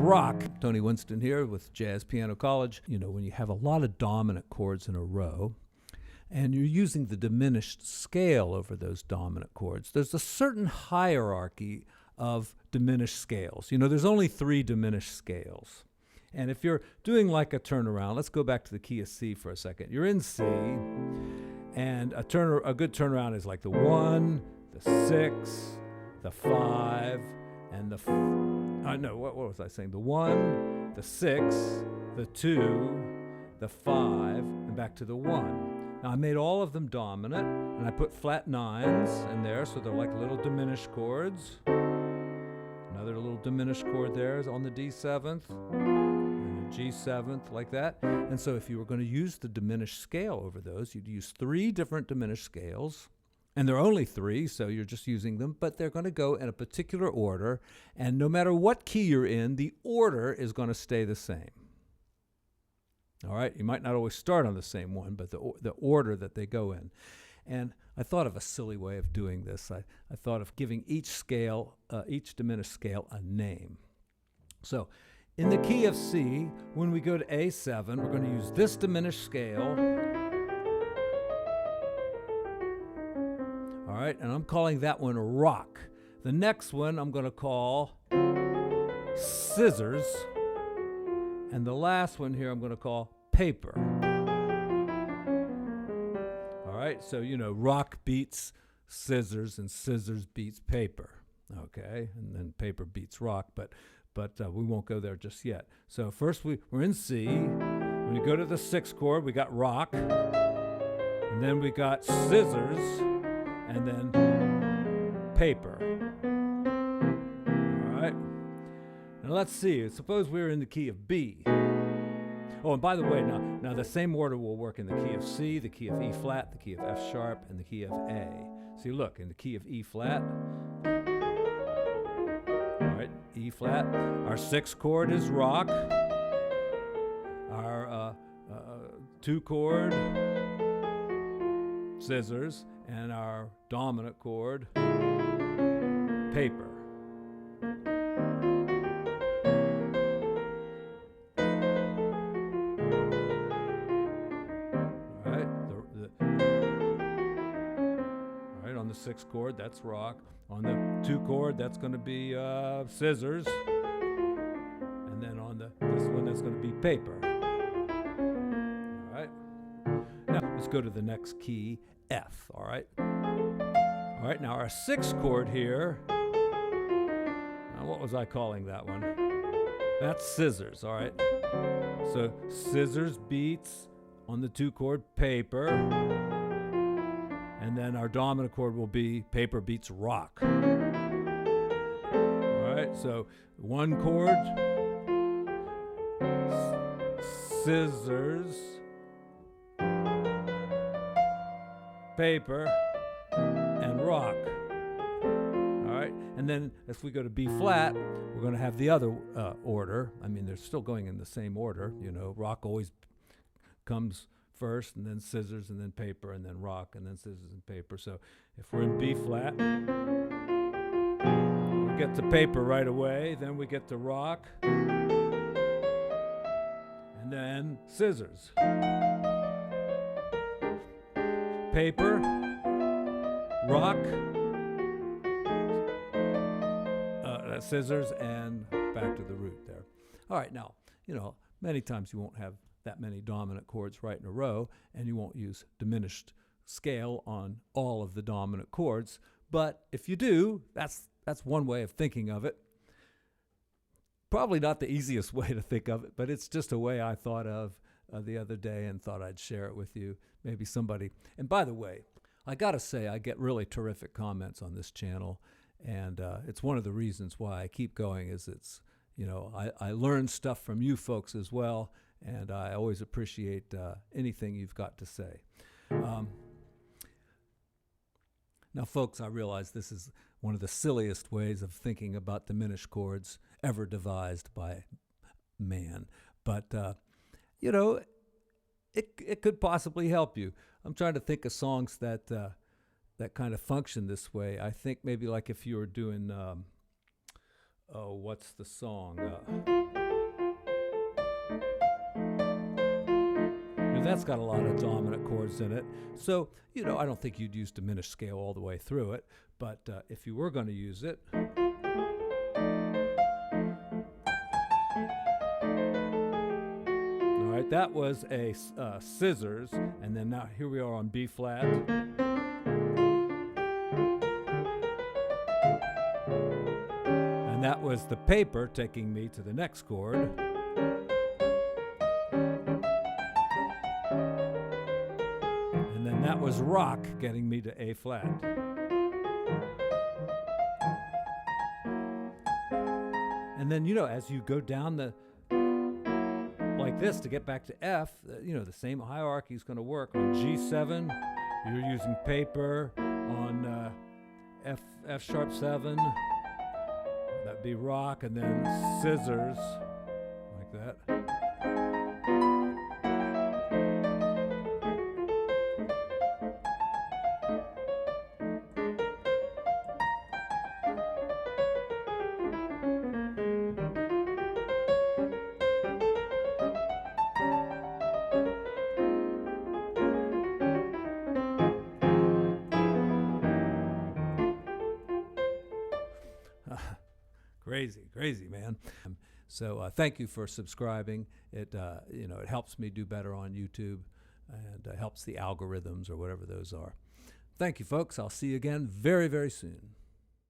rock. Tony Winston here with Jazz Piano College. You know, when you have a lot of dominant chords in a row and you're using the diminished scale over those dominant chords, there's a certain hierarchy of diminished scales. You know, there's only 3 diminished scales. And if you're doing like a turnaround, let's go back to the key of C for a second. You're in C, and a good turnaround is like the 1, the 6, the 5, and the what was I saying? The 1, the 6, the 2, the 5, and back to the 1. Now I made all of them dominant, and I put flat 9s in there, so they're like little diminished chords. Another little diminished chord there is on the D7th, and a G7th, like that. And so if you were going to use the diminished scale over those, you'd use 3 different diminished scales. And there are only 3, so you're just using them, but they're going to go in a particular order, and no matter what key you're in, the order is going to stay the same. All right? You might not always start on the same one, but the order that they go in. And I thought of a silly way of doing this. I thought of giving each scale, each diminished scale, a name. So in the key of C, when we go to A7, we're going to use this diminished scale. All right, and I'm calling that one rock. The next one I'm going to call scissors. And the last one here I'm going to call paper. All right, so you know, rock beats scissors and scissors beats paper. Okay, and then paper beats rock, but we won't go there just yet. So first we're in C. When we go to the 6th chord, we got rock. And then we got scissors. And then paper. All right. Now let's see. Suppose we're in the key of B. Oh, and by the way, now the same order will work in the key of C, the key of E flat, the key of F sharp, and the key of A. See, look, in the key of E flat. All right, E flat. Our 6th chord is rock. Our 2 chord, scissors. And our dominant chord, paper. All right, all right, on the 6th chord, that's rock. On the 2 chord, that's going to be scissors. And then on this one, that's going to be paper. All right. Now, let's go to the next key, F, all right? All right, now our 6th chord here, now what was I calling that one? That's scissors, all right? So scissors beats on the 2 chord paper, and then our dominant chord will be paper beats rock. All right, so 1 chord, scissors, paper, and rock. All right, and then if we go to B flat, we're going to have the other order. I mean, they're still going in the same order. You know, rock always comes first, and then scissors, and then paper, and then rock, and then scissors and paper. So if we're in B flat, we get to paper right away. Then we get to rock, and then scissors. Paper, rock, scissors, and back to the root there. All right, now, you know, many times you won't have that many dominant chords right in a row, and you won't use diminished scale on all of the dominant chords. But if you do, that's one way of thinking of it. Probably not the easiest way to think of it, but it's just a way I thought of the other day and thought I'd share it with you. Maybe somebody. And by the way, I got to say, I get really terrific comments on this channel. And it's one of the reasons why I keep going is it's, you know, I learn stuff from you folks as well. And I always appreciate anything you've got to say. Now, folks, I realize this is one of the silliest ways of thinking about diminished chords ever devised by man. But, you know, it could possibly help you. I'm trying to think of songs that that kind of function this way. I think maybe like if you were doing, what's the song? that's got a lot of dominant chords in it. So, you know, I don't think you'd use diminished scale all the way through it, but if you were going to use it, all right, that was a scissors, and then now here we are on B flat. And that was the paper taking me to the next chord. And then that was rock getting me to A flat. And then, you know, as you go down the like this to get back to F, you know, the same hierarchy is going to work. On G7, you're using paper. On F sharp 7, that'd be rock, and then scissors, like that. Crazy, man. So thank you for subscribing. It you know, it helps me do better on YouTube, and helps the algorithms or whatever those are. Thank you, folks. I'll see you again very, very soon.